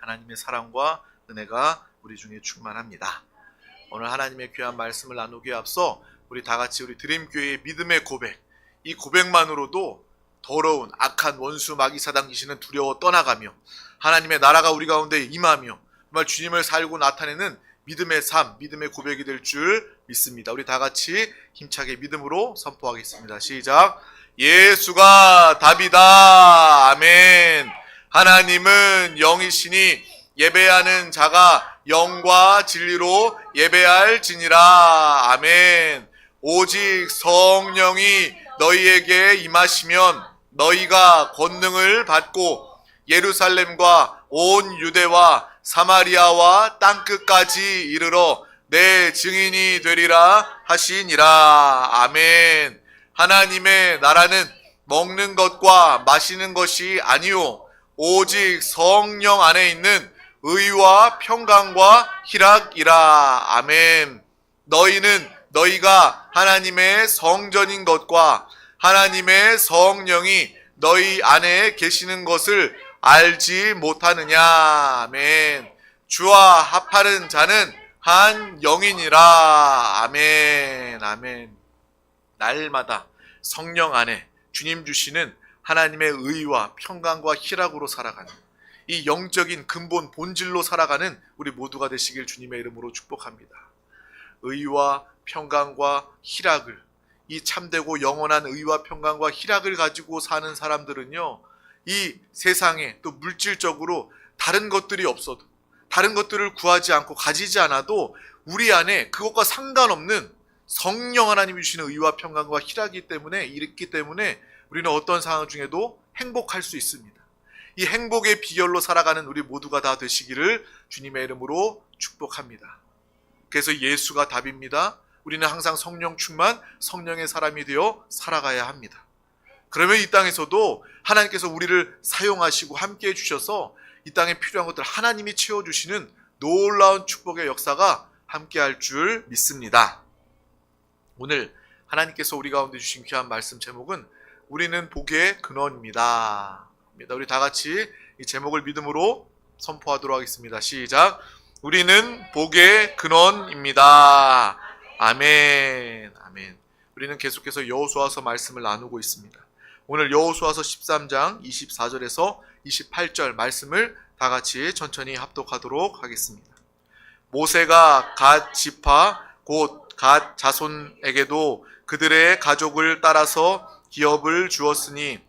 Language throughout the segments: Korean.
하나님의 사랑과 은혜가 우리 중에 충만합니다. 오늘 하나님의 귀한 말씀을 나누기에 앞서 우리 다 같이 우리 드림교회의 믿음의 고백, 이 고백만으로도 더러운 악한 원수 마귀 사단 귀신은 두려워 떠나가며 하나님의 나라가 우리 가운데 임하며 정말 주님을 살고 나타내는 믿음의 삶, 믿음의 고백이 될 줄 믿습니다. 우리 다 같이 힘차게 믿음으로 선포하겠습니다. 시작. 예수가 답이다. 아멘. 하나님은 영이시니 예배하는 자가 영과 진리로 예배할지니라. 아멘. 오직 성령이 너희에게 임하시면 너희가 권능을 받고 예루살렘과 온 유대와 사마리아와 땅끝까지 이르러 내 증인이 되리라 하시니라. 아멘. 하나님의 나라는 먹는 것과 마시는 것이 아니요 오직 성령 안에 있는 의와 평강과 희락이라. 아멘. 너희는 너희가 하나님의 성전인 것과 하나님의 성령이 너희 안에 계시는 것을 알지 못하느냐. 아멘. 주와 합하는 자는 한 영이니라. 아멘. 아멘. 날마다 성령 안에 주님 주시는 하나님의 의와 평강과 희락으로 살아가는 이 영적인 근본 본질로 살아가는 우리 모두가 되시길 주님의 이름으로 축복합니다. 의와 평강과 희락을, 이 참되고 영원한 의와 평강과 희락을 가지고 사는 사람들은요, 이 세상에 또 물질적으로 다른 것들이 없어도, 다른 것들을 구하지 않고 가지지 않아도 우리 안에 그것과 상관없는 성령 하나님이 주시는 의와 평강과 희락이 있기 때문에 우리는 어떤 상황 중에도 행복할 수 있습니다. 이 행복의 비결로 살아가는 우리 모두가 다 되시기를 주님의 이름으로 축복합니다. 그래서 예수가 답입니다. 우리는 항상 성령 충만, 성령의 사람이 되어 살아가야 합니다. 그러면 이 땅에서도 하나님께서 우리를 사용하시고 함께해 주셔서 이 땅에 필요한 것들 하나님이 채워주시는 놀라운 축복의 역사가 함께할 줄 믿습니다. 오늘 하나님께서 우리 가운데 주신 귀한 말씀 제목은 우리는 복의 근원입니다. 우리 다 같이 이 제목을 믿음으로 선포하도록 하겠습니다. 시작. 우리는 복의 근원입니다. 아멘. 아멘. 우리는 계속해서 여호수아서 말씀을 나누고 있습니다. 오늘 여호수아서 13장 24절에서 28절 말씀을 다 같이 천천히 합독하도록 하겠습니다. 모세가 갓 지파 곧 갓 자손에게도 그들의 가족을 따라서 기업을 주었으니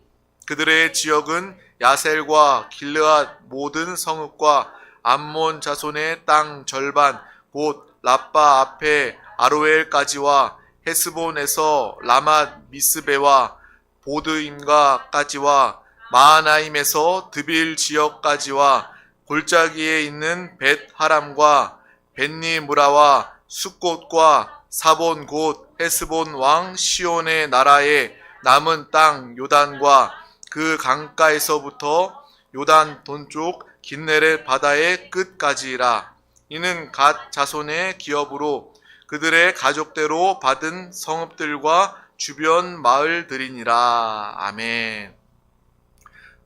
그들의 지역은 야셀과 길르앗 모든 성읍과 암몬 자손의 땅 절반 곧 라빠 앞에 아로엘까지와 헤스본에서 라맛 미스베와 보드임가까지와 마하나임에서 드빌 지역까지와 골짜기에 있는 벳 하람과 벳니무라와 숫곳과 사본 곧 헤스본 왕 시온의 나라에 남은 땅 요단과 그 강가에서부터 요단 동쪽 긴네렛 바다의 끝까지라. 이는 갓 자손의 기업으로 그들의 가족대로 받은 성읍들과 주변 마을들이니라. 아멘.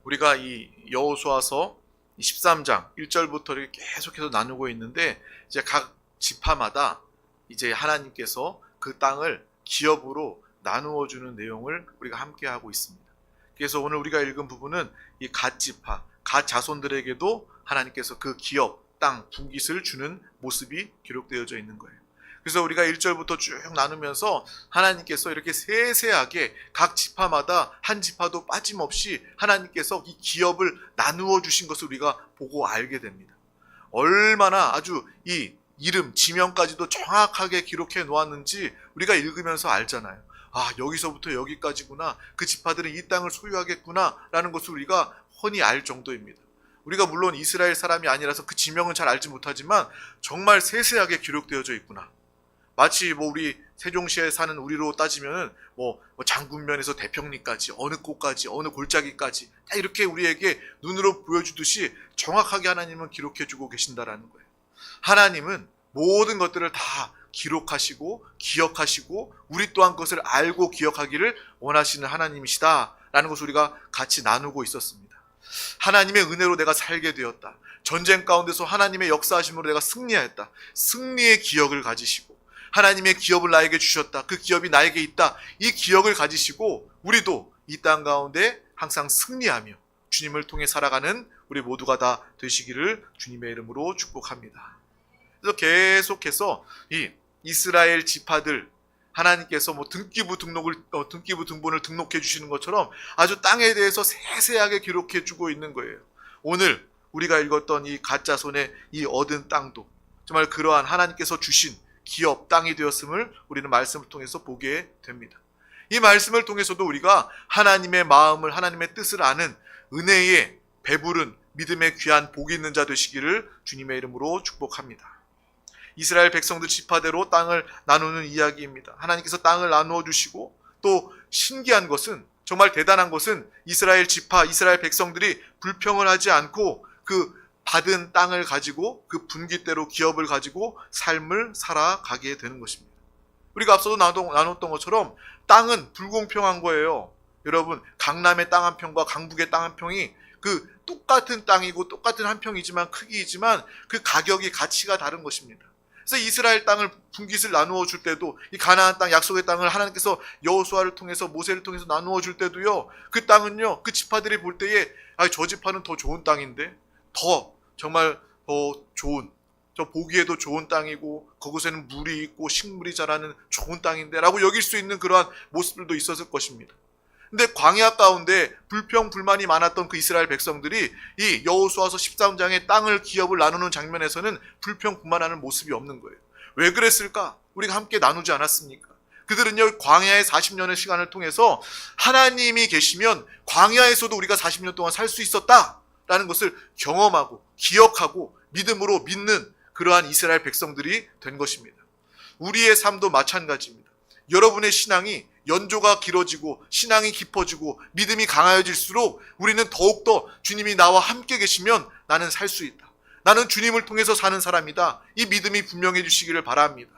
우리가 이 여호수아서 13장 1절부터 이렇게 계속해서 나누고 있는데 이제 각 지파마다 이제 하나님께서 그 땅을 기업으로 나누어 주는 내용을 우리가 함께 하고 있습니다. 그래서 오늘 우리가 읽은 부분은 이 갓 지파, 갓 자손들에게도 하나님께서 그 기업, 땅, 분깃을 주는 모습이 기록되어져 있는 거예요. 그래서 우리가 1절부터 쭉 나누면서 하나님께서 이렇게 세세하게 각 지파마다 한 지파도 빠짐없이 하나님께서 이 기업을 나누어 주신 것을 우리가 보고 알게 됩니다. 얼마나 아주 이 이름, 지명까지도 정확하게 기록해 놓았는지 우리가 읽으면서 알잖아요. 아, 여기서부터 여기까지구나. 그 지파들은 이 땅을 소유하겠구나 라는 것을 우리가 훤히 알 정도입니다. 우리가 물론 이스라엘 사람이 아니라서 그 지명은 잘 알지 못하지만 정말 세세하게 기록되어져 있구나. 마치 우리 세종시에 사는 우리로 따지면은 장군면에서 대평리까지 어느 곳까지 어느 골짜기까지 다 이렇게 우리에게 눈으로 보여주듯이 정확하게 하나님은 기록해주고 계신다라는 거예요. 하나님은 모든 것들을 다 기록하시고 기억하시고 우리 또한 그것을 알고 기억하기를 원하시는 하나님이시다라는 것을 우리가 같이 나누고 있었습니다. 하나님의 은혜로 내가 살게 되었다. 전쟁 가운데서 하나님의 역사하심으로 내가 승리하였다. 승리의 기억을 가지시고 하나님의 기업을 나에게 주셨다. 그 기업이 나에게 있다. 이 기억을 가지시고 우리도 이 땅 가운데 항상 승리하며 주님을 통해 살아가는 우리 모두가 다 되시기를 주님의 이름으로 축복합니다. 그래서 계속해서 이 이스라엘 지파들 하나님께서 등기부 등본을 등록해 주시는 것처럼 아주 땅에 대해서 세세하게 기록해 주고 있는 거예요. 오늘 우리가 읽었던 이 가짜손의 이 얻은 땅도 정말 그러한 하나님께서 주신 기업 땅이 되었음을 우리는 말씀을 통해서 보게 됩니다. 이 말씀을 통해서도 우리가 하나님의 마음을, 하나님의 뜻을 아는 은혜에 배부른 믿음의 귀한 복이 있는 자 되시기를 주님의 이름으로 축복합니다. 이스라엘 백성들 지파대로 땅을 나누는 이야기입니다. 하나님께서 땅을 나누어 주시고 또 신기한 것은, 정말 대단한 것은 이스라엘 지파, 이스라엘 백성들이 불평을 하지 않고 그 받은 땅을 가지고 그 분깃대로 기업을 가지고 삶을 살아가게 되는 것입니다. 우리가 앞서도 나눴던 것처럼 땅은 불공평한 거예요. 여러분, 강남의 땅 한 평과 강북의 땅 한 평이 그 똑같은 땅이고 똑같은 한 평이지만 크기이지만 그 가격이 가치가 다른 것입니다. 그래서 이스라엘 땅을 분깃을 나누어 줄 때도 이 가나안 땅, 약속의 땅을 하나님께서 여호수아를 통해서 모세를 통해서 나누어 줄 때도요, 그 땅은요, 그 지파들이 볼 때에 저 지파는 더 좋은 땅인데, 정말 더 좋은, 저 보기에도 좋은 땅이고 그곳에는 물이 있고 식물이 자라는 좋은 땅인데 라고 여길 수 있는 그러한 모습들도 있었을 것입니다. 근데 광야 가운데 불평불만이 많았던 그 이스라엘 백성들이 이 여호수아서 13장의 땅을 기업을 나누는 장면에서는 불평불만하는 모습이 없는 거예요. 왜 그랬을까? 우리가 함께 나누지 않았습니까? 그들은요, 광야의 40년의 시간을 통해서 하나님이 계시면 광야에서도 우리가 40년 동안 살 수 있었다라는 것을 경험하고 기억하고 믿음으로 믿는 그러한 이스라엘 백성들이 된 것입니다. 우리의 삶도 마찬가지입니다. 여러분의 신앙이 연조가 길어지고 신앙이 깊어지고 믿음이 강해질수록 우리는 더욱더 주님이 나와 함께 계시면 나는 살 수 있다. 나는 주님을 통해서 사는 사람이다. 이 믿음이 분명해 주시기를 바랍니다.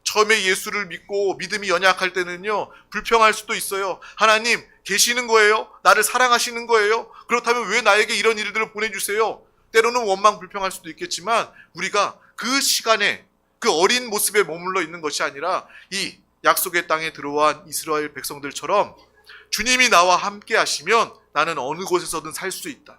처음에 예수를 믿고 믿음이 연약할 때는요, 불평할 수도 있어요. 하나님 계시는 거예요? 나를 사랑하시는 거예요? 그렇다면 왜 나에게 이런 일들을 보내주세요? 때로는 원망 불평할 수도 있겠지만 우리가 그 시간에 그 어린 모습에 머물러 있는 것이 아니라 이 약속의 땅에 들어온 이스라엘 백성들처럼 주님이 나와 함께 하시면 나는 어느 곳에서든 살 수 있다.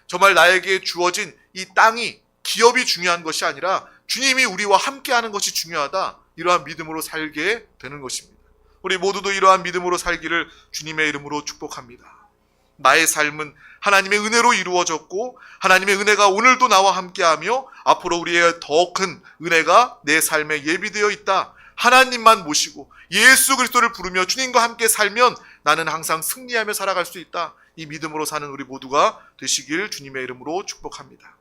정말 나에게 주어진 이 땅이, 기업이 중요한 것이 아니라 주님이 우리와 함께 하는 것이 중요하다. 이러한 믿음으로 살게 되는 것입니다. 우리 모두도 이러한 믿음으로 살기를 주님의 이름으로 축복합니다. 나의 삶은 하나님의 은혜로 이루어졌고 하나님의 은혜가 오늘도 나와 함께하며 앞으로 우리의 더 큰 은혜가 내 삶에 예비되어 있다. 하나님만 모시고 예수 그리스도를 부르며 주님과 함께 살면 나는 항상 승리하며 살아갈 수 있다. 이 믿음으로 사는 우리 모두가 되시길 주님의 이름으로 축복합니다.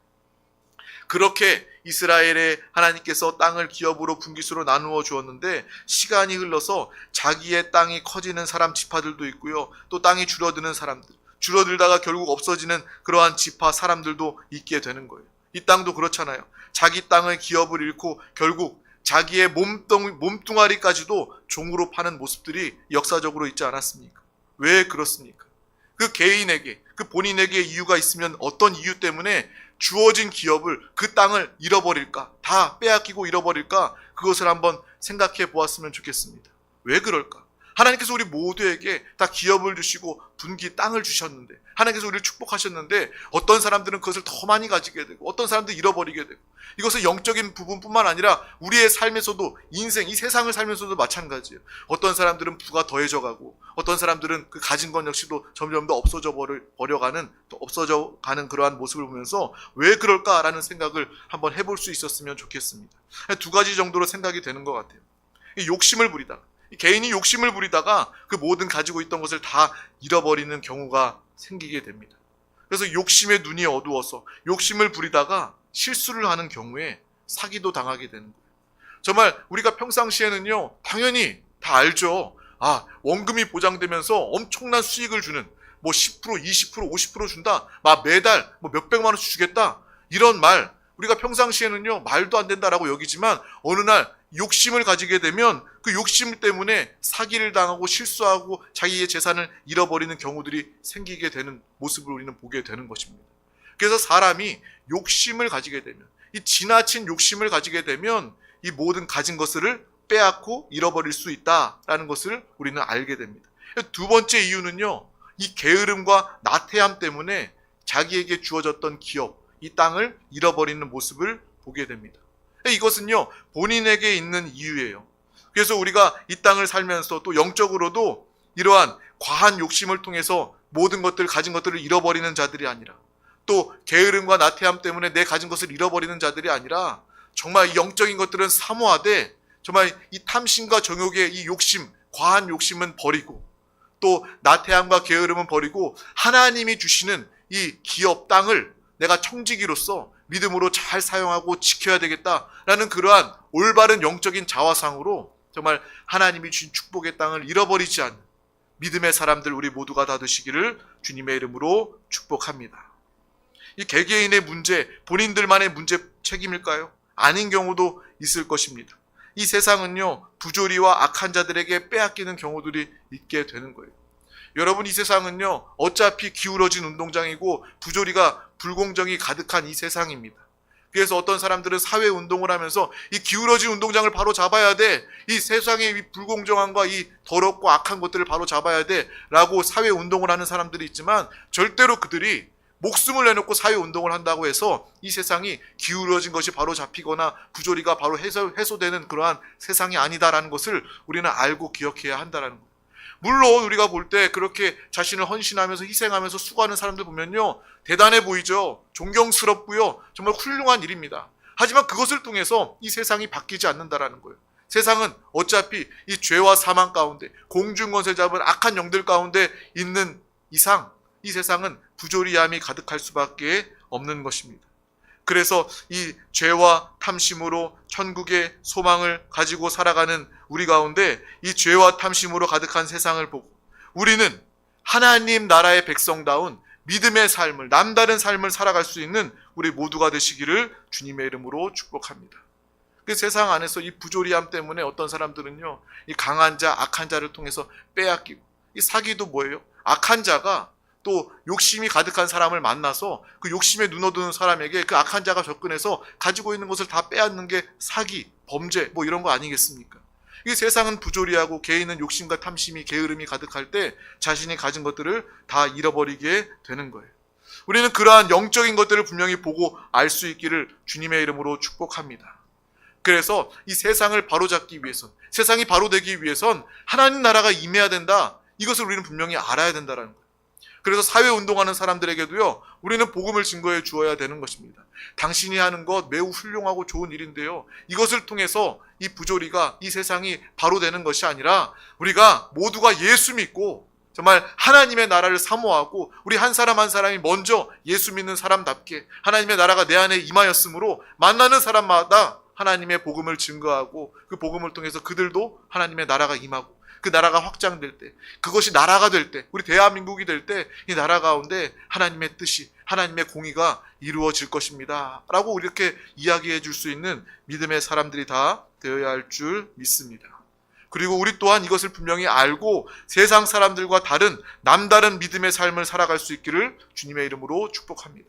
그렇게 이스라엘에 하나님께서 땅을 기업으로 분깃으로 나누어 주었는데 시간이 흘러서 자기의 땅이 커지는 사람 지파들도 있고요. 또 땅이 줄어드는 사람들, 줄어들다가 결국 없어지는 그러한 지파 사람들도 있게 되는 거예요. 이 땅도 그렇잖아요. 자기 땅의 기업을 잃고 결국 자기의 몸뚱아리까지도 종으로 파는 모습들이 역사적으로 있지 않았습니까? 왜 그렇습니까? 그 개인에게, 그 본인에게 이유가 있으면 어떤 이유 때문에 주어진 기업을, 그 땅을 잃어버릴까? 다 빼앗기고 잃어버릴까? 그것을 한번 생각해 보았으면 좋겠습니다. 왜 그럴까? 하나님께서 우리 모두에게 다 기업을 주시고 분기 땅을 주셨는데, 하나님께서 우리를 축복하셨는데 어떤 사람들은 그것을 더 많이 가지게 되고 어떤 사람들은 잃어버리게 되고, 이것은 영적인 부분뿐만 아니라 우리의 삶에서도, 인생, 이 세상을 살면서도 마찬가지예요. 어떤 사람들은 부가 더해져 가고 어떤 사람들은 그 가진 것 역시도 점점 더 없어져 가는 그러한 모습을 보면서 왜 그럴까라는 생각을 한번 해볼 수 있었으면 좋겠습니다. 두 가지 정도로 생각이 되는 것 같아요. 욕심을 부리다가, 개인이 욕심을 부리다가 그 모든 가지고 있던 것을 다 잃어버리는 경우가 생기게 됩니다. 그래서 욕심의 눈이 어두워서 욕심을 부리다가 실수를 하는 경우에 사기도 당하게 되는 거예요. 정말 우리가 평상시에는요, 당연히 다 알죠. 원금이 보장되면서 엄청난 수익을 주는, 10%, 20%, 50% 준다. 매달 몇백만 원씩 주겠다. 이런 말, 우리가 평상시에는요, 말도 안 된다라고 여기지만 어느 날 욕심을 가지게 되면 그 욕심 때문에 사기를 당하고 실수하고 자기의 재산을 잃어버리는 경우들이 생기게 되는 모습을 우리는 보게 되는 것입니다. 그래서 사람이 욕심을 가지게 되면, 이 지나친 욕심을 가지게 되면 이 모든 가진 것을 빼앗고 잃어버릴 수 있다라는 것을 우리는 알게 됩니다. 두 번째 이유는요, 이 게으름과 나태함 때문에 자기에게 주어졌던 기업, 이 땅을 잃어버리는 모습을 보게 됩니다. 이것은요, 본인에게 있는 이유예요. 그래서 우리가 이 땅을 살면서 또 영적으로도 이러한 과한 욕심을 통해서 모든 것들, 가진 것들을 잃어버리는 자들이 아니라, 또 게으름과 나태함 때문에 내 가진 것을 잃어버리는 자들이 아니라, 정말 영적인 것들은 사모하되 정말 이 탐심과 정욕의 이 욕심, 과한 욕심은 버리고, 또 나태함과 게으름은 버리고 하나님이 주시는 이 기업 땅을 내가 청지기로서 믿음으로 잘 사용하고 지켜야 되겠다라는 그러한 올바른 영적인 자화상으로 정말 하나님이 주신 축복의 땅을 잃어버리지 않는 믿음의 사람들 우리 모두가 다 되시기를 주님의 이름으로 축복합니다. 이 개개인의 문제, 본인들만의 문제 책임일까요? 아닌 경우도 있을 것입니다. 이 세상은요, 부조리와 악한 자들에게 빼앗기는 경우들이 있게 되는 거예요. 여러분, 이 세상은요, 어차피 기울어진 운동장이고 부조리가 불공정이 가득한 이 세상입니다. 그래서 어떤 사람들은 사회운동을 하면서 이 기울어진 운동장을 바로 잡아야 돼, 이 세상의 이 불공정함과 이 더럽고 악한 것들을 바로 잡아야 돼 라고 사회운동을 하는 사람들이 있지만, 절대로 그들이 목숨을 내놓고 사회운동을 한다고 해서 이 세상이 기울어진 것이 바로 잡히거나 부조리가 바로 해소되는 그러한 세상이 아니다라는 것을 우리는 알고 기억해야 한다는 거예요. 물론 우리가 볼 때 그렇게 자신을 헌신하면서 희생하면서 수고하는 사람들 보면요, 대단해 보이죠. 존경스럽고요, 정말 훌륭한 일입니다. 하지만 그것을 통해서 이 세상이 바뀌지 않는다라는 거예요. 세상은 어차피 이 죄와 사망 가운데, 공중권세 잡은 악한 영들 가운데 있는 이상 이 세상은 부조리함이 가득할 수밖에 없는 것입니다. 그래서 이 죄와 탐심으로 천국의 소망을 가지고 살아가는 우리 가운데 이 죄와 탐심으로 가득한 세상을 보고 우리는 하나님 나라의 백성다운 믿음의 삶을, 남다른 삶을 살아갈 수 있는 우리 모두가 되시기를 주님의 이름으로 축복합니다. 그 세상 안에서 이 부조리함 때문에 어떤 사람들은요, 이 강한 자, 악한 자를 통해서 빼앗기고, 이 사기도 뭐예요? 악한 자가 또 욕심이 가득한 사람을 만나서 그 욕심에 눈어드는 사람에게 그 악한 자가 접근해서 가지고 있는 것을 다 빼앗는 게 사기, 범죄 뭐 이런 거 아니겠습니까? 이 세상은 부조리하고 개인은 욕심과 탐심이, 게으름이 가득할 때 자신이 가진 것들을 다 잃어버리게 되는 거예요. 우리는 그러한 영적인 것들을 분명히 보고 알 수 있기를 주님의 이름으로 축복합니다. 그래서 이 세상을 바로잡기 위해선, 세상이 바로되기 위해선 하나님 나라가 임해야 된다, 이것을 우리는 분명히 알아야 된다는 거예요. 그래서 사회운동하는 사람들에게도요, 우리는 복음을 증거해 주어야 되는 것입니다. 당신이 하는 것 매우 훌륭하고 좋은 일인데요, 이것을 통해서 이 부조리가, 이 세상이 바로 되는 것이 아니라 우리가 모두가 예수 믿고 정말 하나님의 나라를 사모하고 우리 한 사람 한 사람이 먼저 예수 믿는 사람답게 하나님의 나라가 내 안에 임하였으므로 만나는 사람마다 하나님의 복음을 증거하고 그 복음을 통해서 그들도 하나님의 나라가 임하고 그 나라가 확장될 때, 그것이 나라가 될 때, 우리 대한민국이 될 때 이 나라 가운데 하나님의 뜻이, 하나님의 공의가 이루어질 것입니다 라고 이렇게 이야기해 줄 수 있는 믿음의 사람들이 다 되어야 할 줄 믿습니다. 그리고 우리 또한 이것을 분명히 알고 세상 사람들과 다른 남다른 믿음의 삶을 살아갈 수 있기를 주님의 이름으로 축복합니다.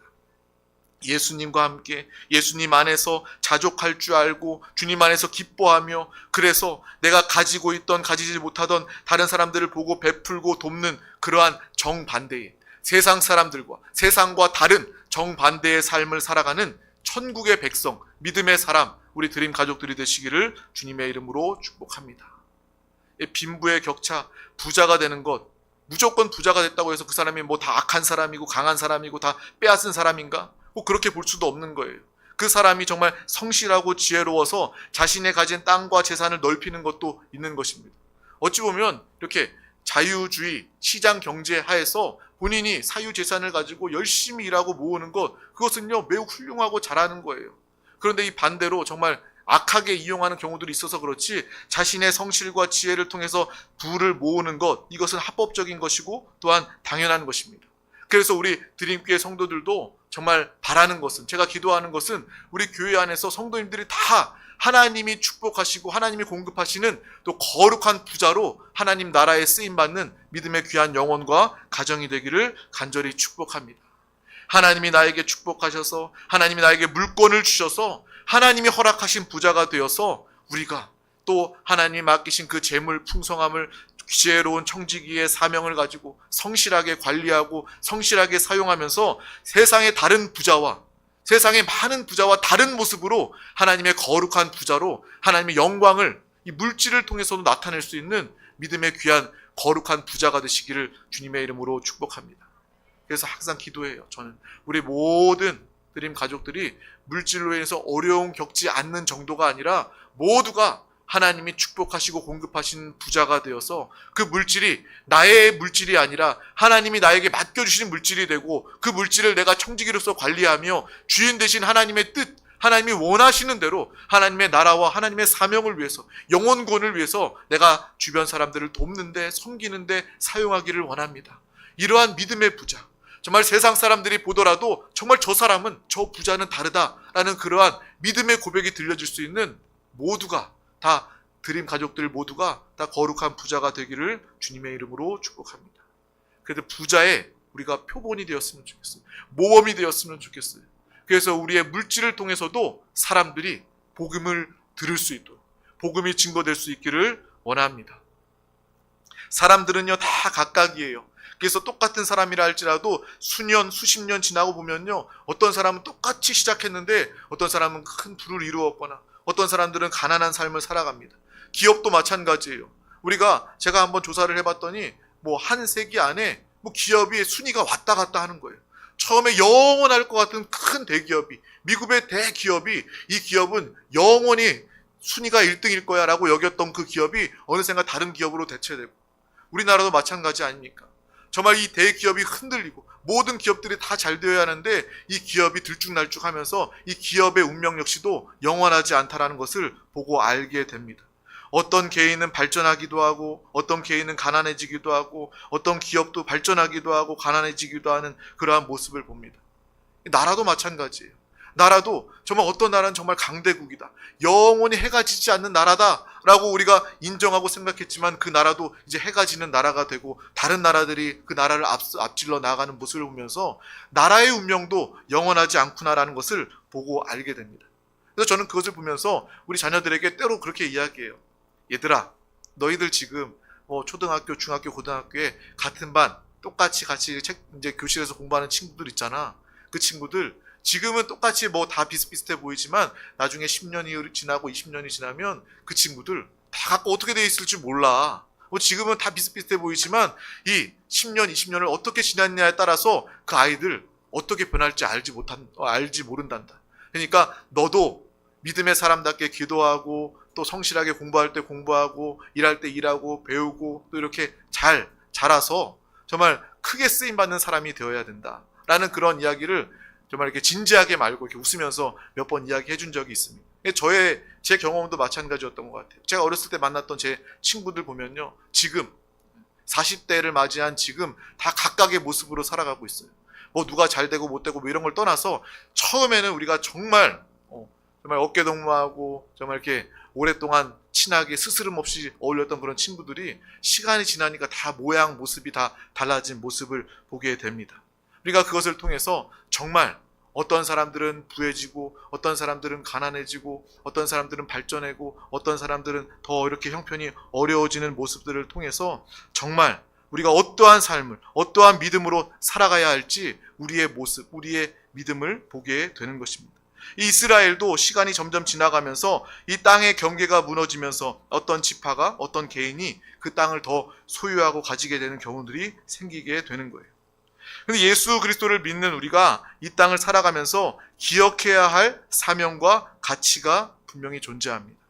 예수님과 함께 예수님 안에서 자족할 줄 알고 주님 안에서 기뻐하며, 그래서 내가 가지고 있던 가지지 못하던 다른 사람들을 보고 베풀고 돕는 그러한 정반대의 세상 사람들과 세상과 다른 정반대의 삶을 살아가는 천국의 백성, 믿음의 사람, 우리 드림 가족들이 되시기를 주님의 이름으로 축복합니다. 빈부의 격차, 부자가 되는 것, 무조건 부자가 됐다고 해서 그 사람이 뭐 다 악한 사람이고 강한 사람이고 다 빼앗은 사람인가? 꼭 그렇게 볼 수도 없는 거예요. 그 사람이 정말 성실하고 지혜로워서 자신의 가진 땅과 재산을 넓히는 것도 있는 것입니다. 어찌 보면 이렇게 자유주의, 시장 경제 하에서 본인이 사유재산을 가지고 열심히 일하고 모으는 것, 그것은요 매우 훌륭하고 잘하는 거예요. 그런데 이 반대로 정말 악하게 이용하는 경우들이 있어서 그렇지, 자신의 성실과 지혜를 통해서 부를 모으는 것, 이것은 합법적인 것이고 또한 당연한 것입니다. 그래서 우리 드림교회 성도들도 정말 바라는 것은, 제가 기도하는 것은 우리 교회 안에서 성도님들이 다 하나님이 축복하시고 하나님이 공급하시는 또 거룩한 부자로 하나님 나라에 쓰임받는 믿음의 귀한 영혼과 가정이 되기를 간절히 축복합니다. 하나님이 나에게 축복하셔서 하나님이 나에게 물권을 주셔서 하나님이 허락하신 부자가 되어서 우리가 또 하나님이 맡기신 그 재물 풍성함을 지혜로운 청지기의 사명을 가지고 성실하게 관리하고 성실하게 사용하면서 세상의 다른 부자와 세상의 많은 부자와 다른 모습으로 하나님의 거룩한 부자로 하나님의 영광을 이 물질을 통해서도 나타낼 수 있는 믿음의 귀한 거룩한 부자가 되시기를 주님의 이름으로 축복합니다. 그래서 항상 기도해요. 저는 우리 모든 드림 가족들이 물질로 인해서 어려움 겪지 않는 정도가 아니라 모두가 하나님이 축복하시고 공급하신 부자가 되어서 그 물질이 나의 물질이 아니라 하나님이 나에게 맡겨주신 물질이 되고 그 물질을 내가 청지기로서 관리하며 주인 되신 하나님의 뜻, 하나님이 원하시는 대로 하나님의 나라와 하나님의 사명을 위해서 영혼권을 위해서 내가 주변 사람들을 돕는데 섬기는데 사용하기를 원합니다. 이러한 믿음의 부자, 정말 세상 사람들이 보더라도 정말 저 사람은 저 부자는 다르다라는 그러한 믿음의 고백이 들려질 수 있는 모두가 다 드림 가족들 모두가 다 거룩한 부자가 되기를 주님의 이름으로 축복합니다. 그래도 부자의 우리가 표본이 되었으면 좋겠어요. 모범이 되었으면 좋겠어요. 그래서 우리의 물질을 통해서도 사람들이 복음을 들을 수 있도록 복음이 증거될 수 있기를 원합니다. 사람들은요 다 각각이에요. 그래서 똑같은 사람이라 할지라도 수년, 수십 년 지나고 보면요 어떤 사람은 똑같이 시작했는데 어떤 사람은 큰 부를 이루었거나 어떤 사람들은 가난한 삶을 살아갑니다. 기업도 마찬가지예요. 제가 한번 조사를 해봤더니 한 세기 안에 기업이 순위가 왔다 갔다 하는 거예요. 처음에 영원할 것 같은 큰 대기업이, 미국의 대기업이, 이 기업은 영원히 순위가 1등일 거야 라고 여겼던 그 기업이 어느샌가 다른 기업으로 대체되고, 우리나라도 마찬가지 아닙니까? 정말 이 대기업이 흔들리고 모든 기업들이 다 잘 되어야 하는데 이 기업이 들쭉날쭉하면서 이 기업의 운명 역시도 영원하지 않다라는 것을 보고 알게 됩니다. 어떤 개인은 발전하기도 하고 어떤 개인은 가난해지기도 하고 어떤 기업도 발전하기도 하고 가난해지기도 하는 그러한 모습을 봅니다. 나라도 마찬가지예요. 나라도 정말 어떤 나라는 정말 강대국이다, 영원히 해가 지지 않는 나라다라고 우리가 인정하고 생각했지만 그 나라도 이제 해가 지는 나라가 되고 다른 나라들이 그 나라를 앞질러 나가는 모습을 보면서 나라의 운명도 영원하지 않구나라는 것을 보고 알게 됩니다. 그래서 저는 그것을 보면서 우리 자녀들에게 때로 그렇게 이야기해요. 얘들아, 너희들 지금 초등학교, 중학교, 고등학교에 같은 반 똑같이 같이 이제 교실에서 공부하는 친구들 있잖아. 그 친구들 지금은 똑같이 다 비슷비슷해 보이지만 나중에 10년이 지나고 20년이 지나면 그 친구들 다 갖고 어떻게 돼 있을지 몰라. 지금은 다 비슷비슷해 보이지만 이 10년, 20년을 어떻게 지났냐에 따라서 그 아이들 어떻게 변할지 알지 모른단다. 그러니까 너도 믿음의 사람답게 기도하고 또 성실하게 공부할 때 공부하고 일할 때 일하고 배우고 또 이렇게 잘 자라서 정말 크게 쓰임받는 사람이 되어야 된다라는 그런 이야기를 정말 이렇게 진지하게 말고 이렇게 웃으면서 몇 번 이야기해 준 적이 있습니다. 제 경험도 마찬가지였던 것 같아요. 제가 어렸을 때 만났던 제 친구들 보면요, 지금 40대를 맞이한 지금 다 각각의 모습으로 살아가고 있어요. 누가 잘 되고 못 되고 이런 걸 떠나서 처음에는 우리가 정말 어깨동무하고 정말 이렇게 오랫동안 친하게 스스럼 없이 어울렸던 그런 친구들이 시간이 지나니까 다 모양 모습이 다 달라진 모습을 보게 됩니다. 우리가 그것을 통해서 정말 어떤 사람들은 부해지고 어떤 사람들은 가난해지고 어떤 사람들은 발전하고 어떤 사람들은 더 이렇게 형편이 어려워지는 모습들을 통해서 정말 우리가 어떠한 삶을 어떠한 믿음으로 살아가야 할지 우리의 모습, 우리의 믿음을 보게 되는 것입니다. 이 이스라엘도 시간이 점점 지나가면서 이 땅의 경계가 무너지면서 어떤 지파가 어떤 개인이 그 땅을 더 소유하고 가지게 되는 경우들이 생기게 되는 거예요. 근데 예수 그리스도를 믿는 우리가 이 땅을 살아가면서 기억해야 할 사명과 가치가 분명히 존재합니다.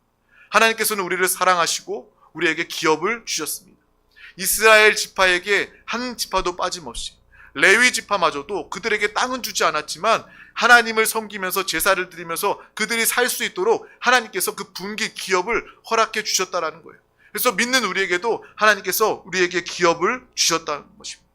하나님께서는 우리를 사랑하시고 우리에게 기업을 주셨습니다. 이스라엘 지파에게 한 지파도 빠짐없이, 레위 지파마저도 그들에게 땅은 주지 않았지만 하나님을 섬기면서 제사를 드리면서 그들이 살 수 있도록 하나님께서 그 분기 기업을 허락해 주셨다라는 거예요. 그래서 믿는 우리에게도 하나님께서 우리에게 기업을 주셨다는 것입니다.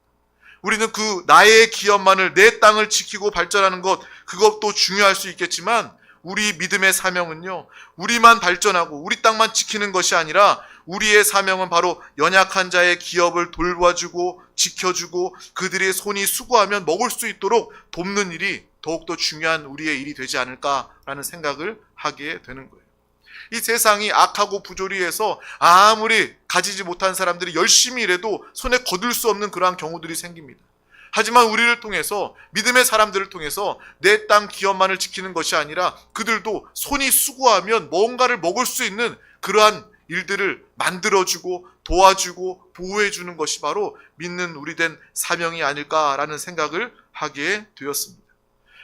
우리는 그 나의 기업만을, 내 땅을 지키고 발전하는 것, 그것도 중요할 수 있겠지만 우리 믿음의 사명은요, 우리만 발전하고 우리 땅만 지키는 것이 아니라 우리의 사명은 바로 연약한 자의 기업을 돌봐주고 지켜주고 그들의 손이 수고하면 먹을 수 있도록 돕는 일이 더욱더 중요한 우리의 일이 되지 않을까라는 생각을 하게 되는 거예요. 이 세상이 악하고 부조리해서 아무리 가지지 못한 사람들이 열심히 일해도 손에 거둘 수 없는 그러한 경우들이 생깁니다. 하지만 우리를 통해서, 믿음의 사람들을 통해서 내 땅 기업만을 지키는 것이 아니라 그들도 손이 수고하면 뭔가를 먹을 수 있는 그러한 일들을 만들어주고 도와주고 보호해주는 것이 바로 믿는 우리 된 사명이 아닐까라는 생각을 하게 되었습니다.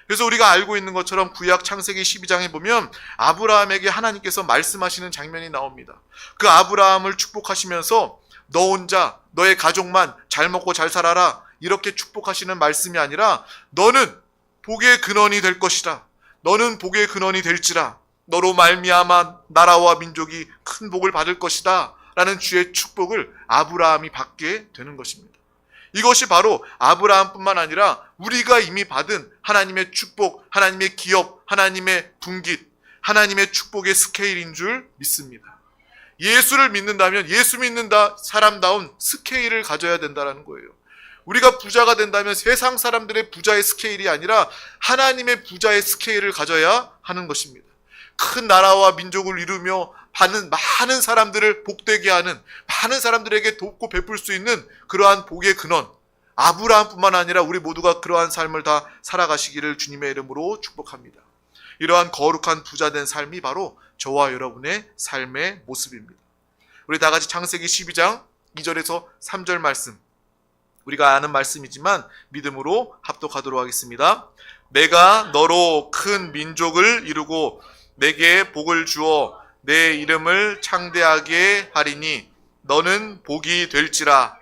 그래서 우리가 알고 있는 것처럼 구약 창세기 12장에 보면 아브라함에게 하나님께서 말씀하시는 장면이 나옵니다. 그 아브라함을 축복하시면서 너 혼자, 너의 가족만 잘 먹고 잘 살아라, 이렇게 축복하시는 말씀이 아니라 너는 복의 근원이 될 것이라, 너는 복의 근원이 될지라, 너로 말미암아 나라와 민족이 큰 복을 받을 것이다 라는 주의 축복을 아브라함이 받게 되는 것입니다. 이것이 바로 아브라함뿐만 아니라 우리가 이미 받은 하나님의 축복, 하나님의 기업, 하나님의 분깃, 하나님의 축복의 스케일인 줄 믿습니다. 예수를 믿는다면 예수 믿는다 사람다운 스케일을 가져야 된다는 거예요. 우리가 부자가 된다면 세상 사람들의 부자의 스케일이 아니라 하나님의 부자의 스케일을 가져야 하는 것입니다. 큰 나라와 민족을 이루며 많은 사람들을 복되게 하는, 많은 사람들에게 돕고 베풀 수 있는 그러한 복의 근원, 아브라함뿐만 아니라 우리 모두가 그러한 삶을 다 살아가시기를 주님의 이름으로 축복합니다. 이러한 거룩한 부자된 삶이 바로 저와 여러분의 삶의 모습입니다. 우리 다 같이 창세기 12장 2절에서 3절 말씀, 우리가 아는 말씀이지만 믿음으로 합독하도록 하겠습니다. 내가 너로 큰 민족을 이루고 내게 복을 주어 내 이름을 창대하게 하리니 너는 복이 될지라.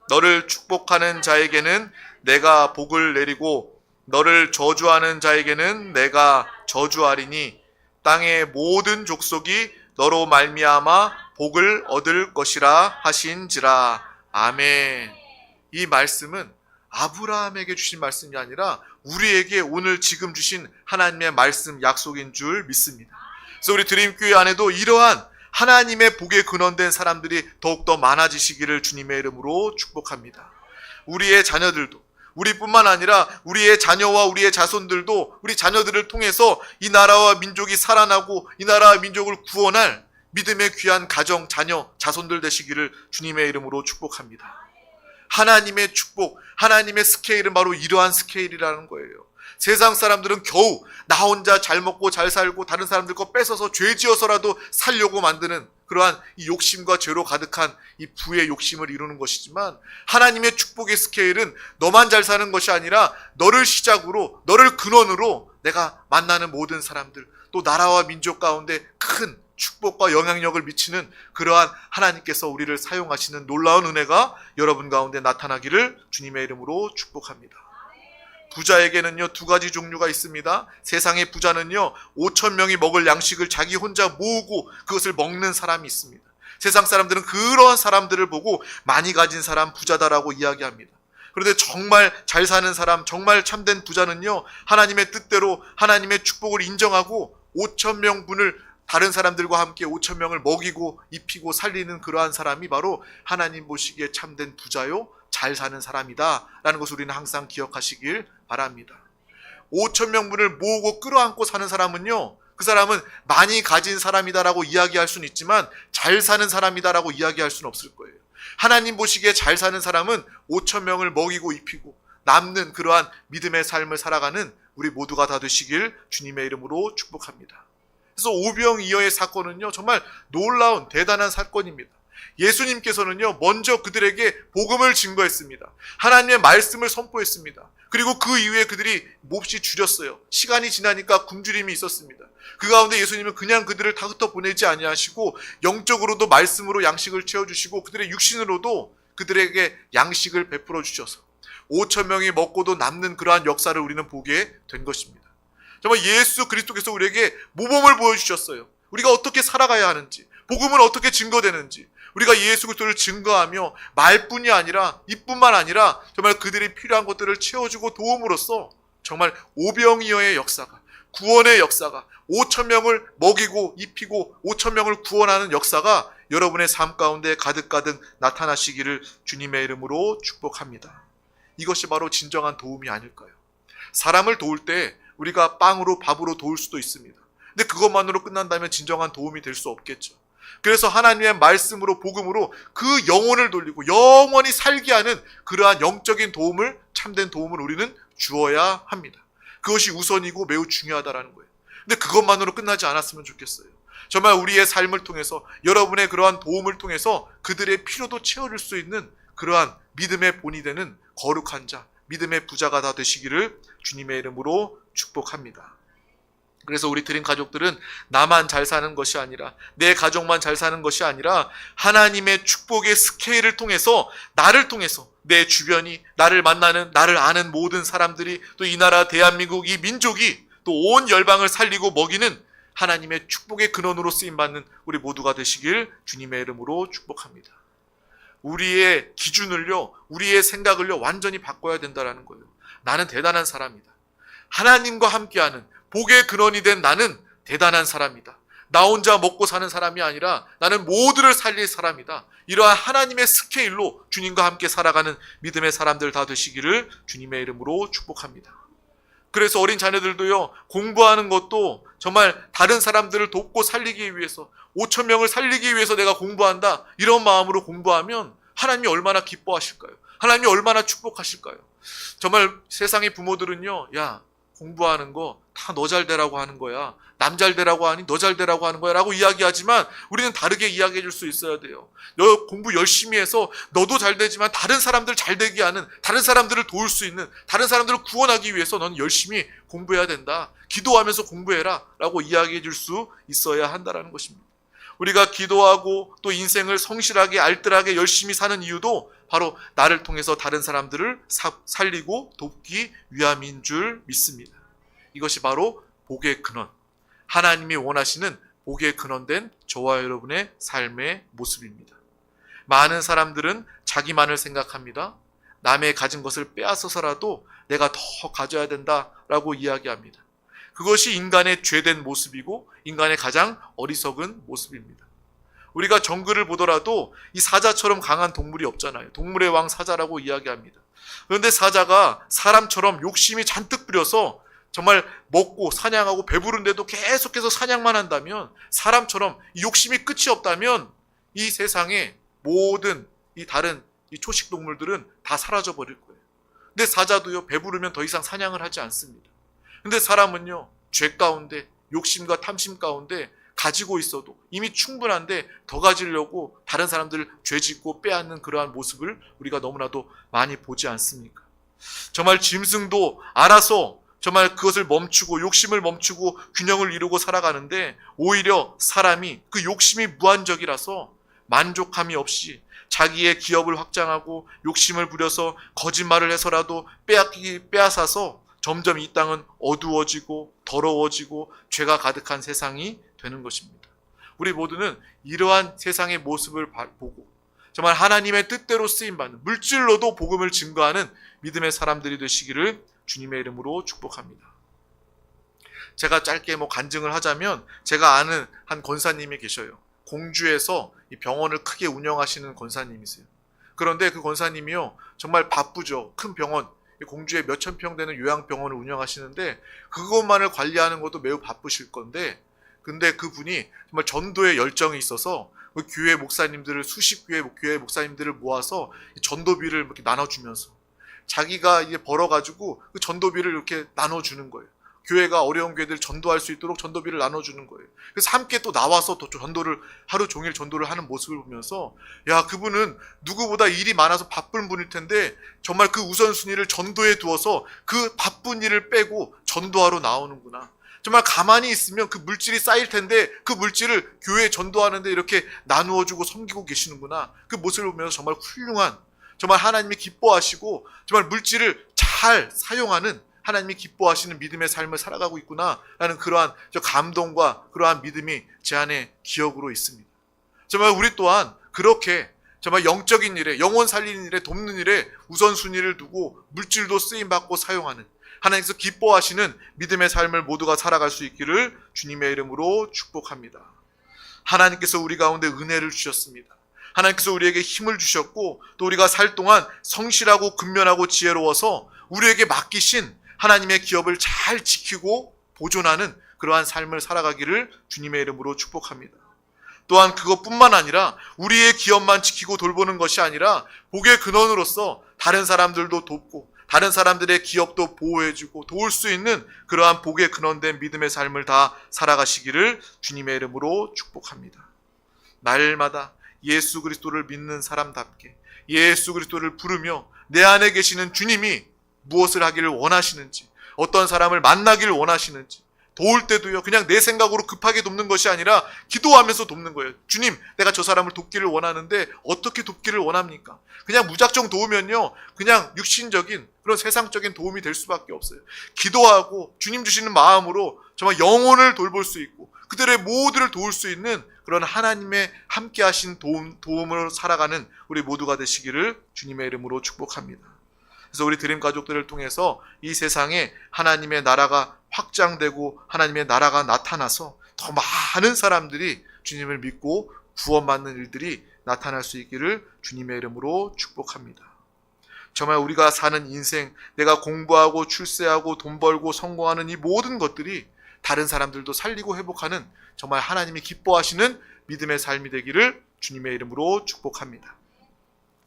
너를 축복하는 자에게는 내가 복을 내리고 너를 저주하는 자에게는 내가 저주하리니 땅의 모든 족속이 너로 말미암아 복을 얻을 것이라 하신지라. 아멘. 이 말씀은 아브라함에게 주신 말씀이 아니라 우리에게 오늘 지금 주신 하나님의 말씀, 약속인 줄 믿습니다. 그래서 우리 드림교회 안에도 이러한 하나님의 복에 근원된 사람들이 더욱더 많아지시기를 주님의 이름으로 축복합니다. 우리의 자녀들도, 우리뿐만 아니라 우리의 자녀와 우리의 자손들도 우리 자녀들을 통해서 이 나라와 민족이 살아나고 이 나라와 민족을 구원할 믿음의 귀한 가정, 자녀, 자손들 되시기를 주님의 이름으로 축복합니다. 하나님의 축복, 하나님의 스케일은 바로 이러한 스케일이라는 거예요. 세상 사람들은 겨우 나 혼자 잘 먹고 잘 살고 다른 사람들 거 뺏어서 죄 지어서라도 살려고 만드는 그러한 이 욕심과 죄로 가득한 이 부의 욕심을 이루는 것이지만, 하나님의 축복의 스케일은 너만 잘 사는 것이 아니라 너를 시작으로, 너를 근원으로 내가 만나는 모든 사람들, 또 나라와 민족 가운데 큰 축복과 영향력을 미치는 그러한 하나님께서 우리를 사용하시는 놀라운 은혜가 여러분 가운데 나타나기를 주님의 이름으로 축복합니다. 부자에게는요, 두 가지 종류가 있습니다. 세상의 부자는요, 5,000명이 먹을 양식을 자기 혼자 모으고 그것을 먹는 사람이 있습니다. 세상 사람들은 그런 사람들을 보고 많이 가진 사람 부자다라고 이야기합니다. 그런데 정말 잘 사는 사람, 정말 참된 부자는요, 하나님의 뜻대로 하나님의 축복을 인정하고 5,000명 분을 다른 사람들과 함께 5,000명을 먹이고 입히고 살리는 그러한 사람이 바로 하나님 보시기에 참된 부자요, 잘 사는 사람이다 라는 것을 우리는 항상 기억하시길 바랍니다. 5,000명 분을 모으고 끌어안고 사는 사람은요, 그 사람은 많이 가진 사람이다라고 이야기할 수는 있지만 잘 사는 사람이다라고 이야기할 수는 없을 거예요. 하나님 보시기에 잘 사는 사람은 5,000명을 먹이고 입히고 남는 그러한 믿음의 삶을 살아가는 우리 모두가 다 되시길 주님의 이름으로 축복합니다. 그래서 오병이어의 사건은요, 정말 놀라운 대단한 사건입니다. 예수님께서는요, 먼저 그들에게 복음을 증거했습니다. 하나님의 말씀을 선포했습니다. 그리고 그 이후에 그들이 몹시 줄였어요. 시간이 지나니까 굶주림이 있었습니다. 그 가운데 예수님은 그냥 그들을 다 흩어보내지 아니하시고 영적으로도 말씀으로 양식을 채워주시고 그들의 육신으로도 그들에게 양식을 베풀어 주셔서 5,000명이 먹고도 남는 그러한 역사를 우리는 보게 된 것입니다. 정말 예수 그리스도께서 우리에게 모범을 보여주셨어요. 우리가 어떻게 살아가야 하는지, 복음은 어떻게 증거되는지, 우리가 예수 그리스도를 증거하며 말뿐이 아니라 이뿐만 아니라 정말 그들이 필요한 것들을 채워주고 도움으로써 정말 오병이어의 역사가, 구원의 역사가 5천 명을 먹이고 입히고 5천 명을 구원하는 역사가 여러분의 삶 가운데 가득가득 나타나시기를 주님의 이름으로 축복합니다. 이것이 바로 진정한 도움이 아닐까요? 사람을 도울 때 우리가 빵으로 밥으로 도울 수도 있습니다. 근데 그것만으로 끝난다면 진정한 도움이 될 수 없겠죠. 그래서 하나님의 말씀으로 복음으로 그 영혼을 돌리고 영원히 살게 하는 그러한 영적인 도움을, 참된 도움을 우리는 주어야 합니다. 그것이 우선이고 매우 중요하다라는 거예요. 근데 그것만으로 끝나지 않았으면 좋겠어요. 정말 우리의 삶을 통해서 여러분의 그러한 도움을 통해서 그들의 필요도 채워줄 수 있는 그러한 믿음의 본이 되는 거룩한 자, 믿음의 부자가 다 되시기를 주님의 이름으로 축복합니다. 그래서 우리 드림 가족들은 나만 잘 사는 것이 아니라, 내 가족만 잘 사는 것이 아니라 하나님의 축복의 스케일을 통해서, 나를 통해서 내 주변이, 나를 만나는, 나를 아는 모든 사람들이, 또 이 나라 대한민국, 이 민족이 또 온 열방을 살리고 먹이는 하나님의 축복의 근원으로 쓰임받는 우리 모두가 되시길 주님의 이름으로 축복합니다. 우리의 기준을요, 우리의 생각을요 완전히 바꿔야 된다는 거예요. 나는 대단한 사람이다. 하나님과 함께하는 복의 근원이 된 나는 대단한 사람이다. 나 혼자 먹고 사는 사람이 아니라 나는 모두를 살릴 사람이다. 이러한 하나님의 스케일로 주님과 함께 살아가는 믿음의 사람들 다 되시기를 주님의 이름으로 축복합니다. 그래서 어린 자녀들도요, 공부하는 것도 정말 다른 사람들을 돕고 살리기 위해서, 5천 명을 살리기 위해서 내가 공부한다, 이런 마음으로 공부하면 하나님이 얼마나 기뻐하실까요? 하나님이 얼마나 축복하실까요? 정말 세상의 부모들은요, 야, 공부하는 거 다 너 잘 되라고 하는 거야. 남 잘 되라고 하니 너 잘 되라고 하는 거야 라고 이야기하지만 우리는 다르게 이야기해 줄 수 있어야 돼요. 너 공부 열심히 해서 너도 잘 되지만 다른 사람들 잘 되게 하는, 다른 사람들을 도울 수 있는, 다른 사람들을 구원하기 위해서 넌 열심히 공부해야 된다. 기도하면서 공부해라 라고 이야기해 줄 수 있어야 한다는 것입니다. 우리가 기도하고 또 인생을 성실하게 알뜰하게 열심히 사는 이유도 바로 나를 통해서 다른 사람들을 살리고 돕기 위함인 줄 믿습니다. 이것이 바로 복의 근원, 하나님이 원하시는 복의 근원된 저와 여러분의 삶의 모습입니다. 많은 사람들은 자기만을 생각합니다. 남의 가진 것을 빼앗아서라도 내가 더 가져야 된다라고 이야기합니다. 그것이 인간의 죄된 모습이고 인간의 가장 어리석은 모습입니다. 우리가 정글을 보더라도 이 사자처럼 강한 동물이 없잖아요. 동물의 왕 사자라고 이야기합니다. 그런데 사자가 사람처럼 욕심이 잔뜩 부려서 정말 먹고 사냥하고 배부른데도 계속해서 사냥만 한다면, 사람처럼 욕심이 끝이 없다면 이 세상의 모든 이 다른 이 초식 동물들은 다 사라져 버릴 거예요. 근데 사자도요, 배부르면 더 이상 사냥을 하지 않습니다. 근데 사람은요, 죄 가운데, 욕심과 탐심 가운데 가지고 있어도 이미 충분한데 더 가지려고 다른 사람들을 죄짓고 빼앗는 그러한 모습을 우리가 너무나도 많이 보지 않습니까? 정말 짐승도 알아서 정말 그것을 멈추고 욕심을 멈추고 균형을 이루고 살아가는데, 오히려 사람이 그 욕심이 무한적이라서 만족함이 없이 자기의 기업을 확장하고 욕심을 부려서 거짓말을 해서라도 빼앗아서 점점 이 땅은 어두워지고 더러워지고 죄가 가득한 세상이 되는 것입니다. 우리 모두는 이러한 세상의 모습을 보고 정말 하나님의 뜻대로 쓰임받는, 물질로도 복음을 증거하는 믿음의 사람들이 되시기를 주님의 이름으로 축복합니다. 제가 짧게 간증을 하자면, 제가 아는 한 권사님이 계셔요. 공주에서 이 병원을 크게 운영하시는 권사님이세요. 그런데 그 권사님이요, 정말 바쁘죠. 큰 병원, 공주에 몇천 평 되는 요양병원을 운영하시는데 그것만을 관리하는 것도 매우 바쁘실 건데, 근데 그분이 정말 전도에 열정이 있어서 그 교회 목사님들을, 수십 교회 목사님들을 모아서 전도비를 이렇게 나눠주면서 자기가 이제 벌어가지고 그 전도비를 이렇게 나눠주는 거예요. 교회가 어려운 교회들 전도할 수 있도록 전도비를 나눠주는 거예요. 그래서 함께 또 나와서 또 전도를, 하루 종일 전도를 하는 모습을 보면서, 야, 그분은 누구보다 일이 많아서 바쁜 분일 텐데 정말 그 우선순위를 전도에 두어서 그 바쁜 일을 빼고 전도하러 나오는구나. 정말 가만히 있으면 그 물질이 쌓일 텐데 그 물질을 교회에 전도하는데 이렇게 나누어주고 섬기고 계시는구나. 그 모습을 보면서 정말 훌륭한, 정말 하나님이 기뻐하시고 정말 물질을 잘 사용하는, 하나님이 기뻐하시는 믿음의 삶을 살아가고 있구나라는 그러한 감동과 그러한 믿음이 제 안에 기억으로 있습니다. 정말 우리 또한 그렇게 정말 영적인 일에, 영혼 살리는 일에, 돕는 일에 우선순위를 두고 물질도 쓰임받고 사용하는, 하나님께서 기뻐하시는 믿음의 삶을 모두가 살아갈 수 있기를 주님의 이름으로 축복합니다. 하나님께서 우리 가운데 은혜를 주셨습니다. 하나님께서 우리에게 힘을 주셨고 또 우리가 살 동안 성실하고 근면하고 지혜로워서 우리에게 맡기신 하나님의 기업을 잘 지키고 보존하는 그러한 삶을 살아가기를 주님의 이름으로 축복합니다. 또한 그것뿐만 아니라 우리의 기업만 지키고 돌보는 것이 아니라 복의 근원으로서 다른 사람들도 돕고 다른 사람들의 기업도 보호해주고 도울 수 있는 그러한 복의 근원된 믿음의 삶을 다 살아가시기를 주님의 이름으로 축복합니다. 날마다 예수 그리스도를 믿는 사람답게 예수 그리스도를 부르며 내 안에 계시는 주님이 무엇을 하기를 원하시는지, 어떤 사람을 만나기를 원하시는지, 도울 때도요 그냥 내 생각으로 급하게 돕는 것이 아니라 기도하면서 돕는 거예요. 주님, 내가 저 사람을 돕기를 원하는데 어떻게 돕기를 원합니까? 그냥 무작정 도우면요 그냥 육신적인 그런 세상적인 도움이 될 수밖에 없어요. 기도하고 주님 주시는 마음으로 정말 영혼을 돌볼 수 있고 그들의 모두를 도울 수 있는 그런 하나님의 함께 하신 도움으로 살아가는 우리 모두가 되시기를 주님의 이름으로 축복합니다. 그래서 우리 드림 가족들을 통해서 이 세상에 하나님의 나라가 확장되고 하나님의 나라가 나타나서 더 많은 사람들이 주님을 믿고 구원받는 일들이 나타날 수 있기를 주님의 이름으로 축복합니다. 정말 우리가 사는 인생, 내가 공부하고 출세하고 돈 벌고 성공하는 이 모든 것들이 다른 사람들도 살리고 회복하는 정말 하나님이 기뻐하시는 믿음의 삶이 되기를 주님의 이름으로 축복합니다.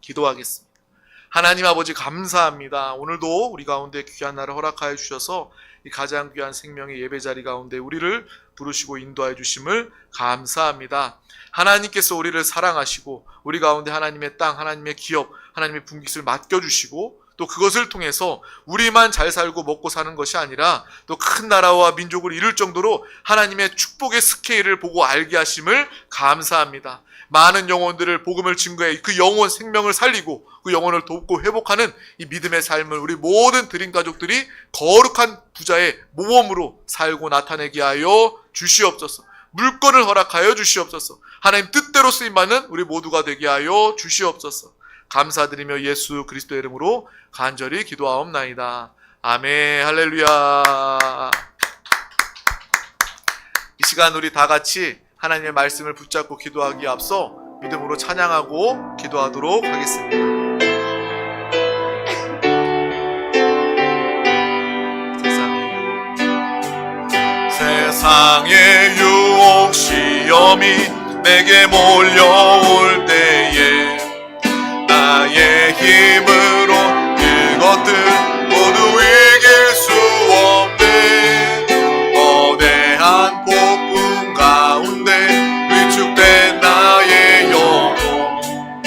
기도하겠습니다. 하나님 아버지 감사합니다. 오늘도 우리 가운데 귀한 날을 허락하여 주셔서 이 가장 귀한 생명의 예배 자리 가운데 우리를 부르시고 인도하여 주심을 감사합니다. 하나님께서 우리를 사랑하시고 우리 가운데 하나님의 땅, 하나님의 기업, 하나님의 분깃을 맡겨주시고 또 그것을 통해서 우리만 잘 살고 먹고 사는 것이 아니라 또 큰 나라와 민족을 이룰 정도로 하나님의 축복의 스케일을 보고 알게 하심을 감사합니다. 많은 영혼들을 복음을 증거해 그 영혼 생명을 살리고 그 영혼을 돕고 회복하는 이 믿음의 삶을 우리 모든 드림 가족들이 거룩한 부자의 모범으로 살고 나타내게 하여 주시옵소서. 물건을 허락하여 주시옵소서. 하나님 뜻대로 쓰임받는 우리 모두가 되게 하여 주시옵소서. 감사드리며 예수 그리스도의 이름으로 간절히 기도하옵나이다. 아멘. 할렐루야. 이 시간 우리 다 같이 하나님의 말씀을 붙잡고 기도하기에 앞서 믿음으로 찬양하고 기도하도록 하겠습니다. 세상의 유혹 시험이 내게 몰려올 때